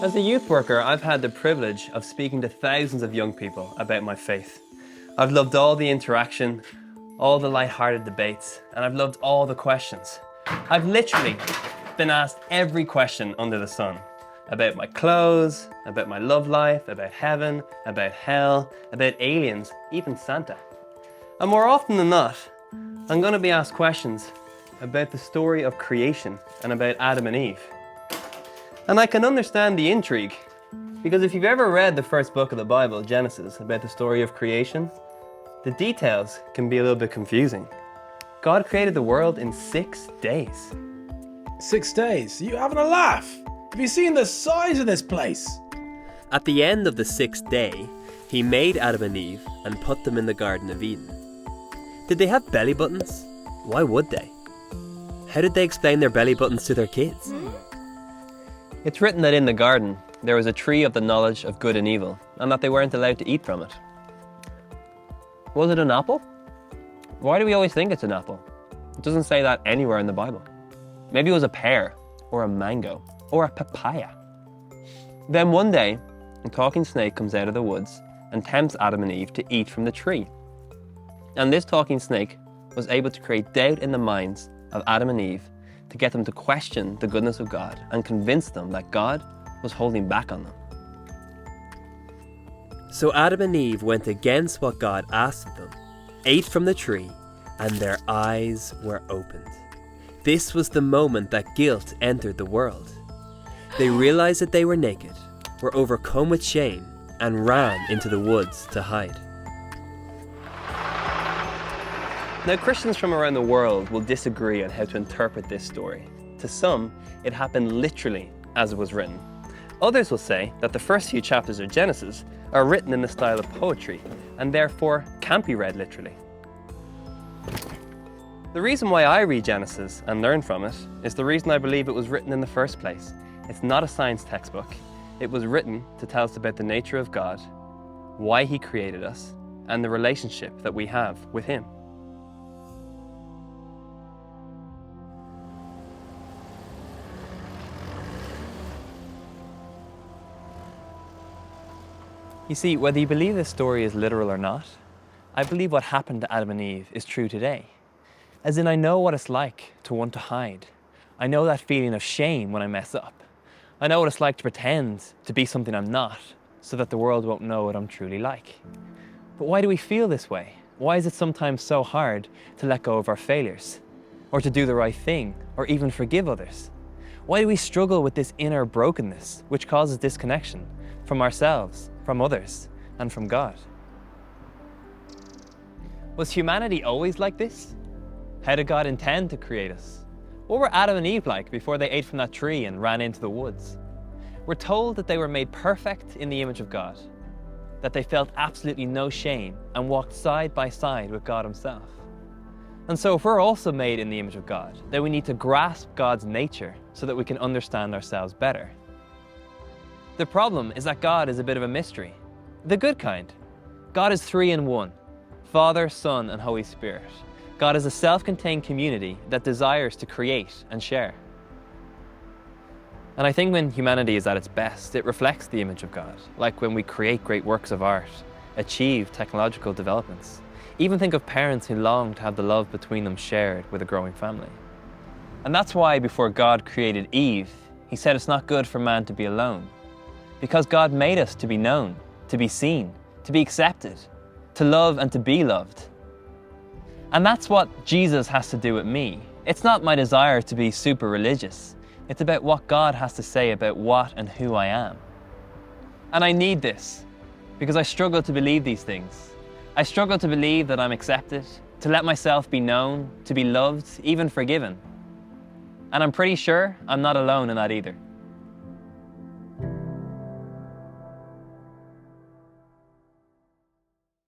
As a youth worker, I've had the privilege of speaking to thousands of young people about my faith. I've loved all the interaction, all the light-hearted debates, and I've loved all the questions. I've literally been asked every question under the sun. About my clothes, about my love life, about heaven, about hell, about aliens, even Santa. And more often than not, I'm going to be asked questions about the story of creation and about Adam and Eve. And I can understand the intrigue, because if you've ever read the first book of the Bible, Genesis, about the story of creation, the details can be a little bit confusing. God created the world in 6 days. 6 days? You having a laugh? Have you seen the size of this place? At the end of the 6th day, he made Adam and Eve and put them in the Garden of Eden. Did they have belly buttons? Why would they? How did they explain their belly buttons to their kids? It's written that in the garden, there was a tree of the knowledge of good and evil, and that they weren't allowed to eat from it. Was it an apple? Why do we always think it's an apple? It doesn't say that anywhere in the Bible. Maybe it was a pear, or a mango, or a papaya. Then one day, a talking snake comes out of the woods and tempts Adam and Eve to eat from the tree. And this talking snake was able to create doubt in the minds of Adam and Eve to get them to question the goodness of God and convince them that God was holding back on them. So Adam and Eve went against what God asked of them, ate from the tree, and their eyes were opened. This was the moment that guilt entered the world. They realized that they were naked, were overcome with shame, and ran into the woods to hide. Now, Christians from around the world will disagree on how to interpret this story. To some, it happened literally as it was written. Others will say that the first few chapters of Genesis are written in the style of poetry and therefore can't be read literally. The reason why I read Genesis and learn from it is the reason I believe it was written in the first place. It's not a science textbook. It was written to tell us about the nature of God, why He created us, and the relationship that we have with Him. You see, whether you believe this story is literal or not, I believe what happened to Adam and Eve is true today. As in, I know what it's like to want to hide. I know that feeling of shame when I mess up. I know what it's like to pretend to be something I'm not, so that the world won't know what I'm truly like. But why do we feel this way? Why is it sometimes so hard to let go of our failures, or to do the right thing, or even forgive others? Why do we struggle with this inner brokenness, which causes disconnection from ourselves, from others, and from God? Was humanity always like this? How did God intend to create us? What were Adam and Eve like before they ate from that tree and ran into the woods? We're told that they were made perfect in the image of God, that they felt absolutely no shame and walked side by side with God Himself. And so if we're also made in the image of God, then we need to grasp God's nature so that we can understand ourselves better. The problem is that God is a bit of a mystery. The good kind. God is 3 in 1. Father, Son, and Holy Spirit. God is a self-contained community that desires to create and share. And I think when humanity is at its best, it reflects the image of God, like when we create great works of art, achieve technological developments. Even think of parents who long to have the love between them shared with a growing family. And that's why before God created Eve, He said it's not good for man to be alone. Because God made us to be known, to be seen, to be accepted, to love and to be loved. And that's what Jesus has to do with me. It's not my desire to be super religious. It's about what God has to say about what and who I am. And I need this, because I struggle to believe these things. I struggle to believe that I'm accepted, to let myself be known, to be loved, even forgiven. And I'm pretty sure I'm not alone in that either.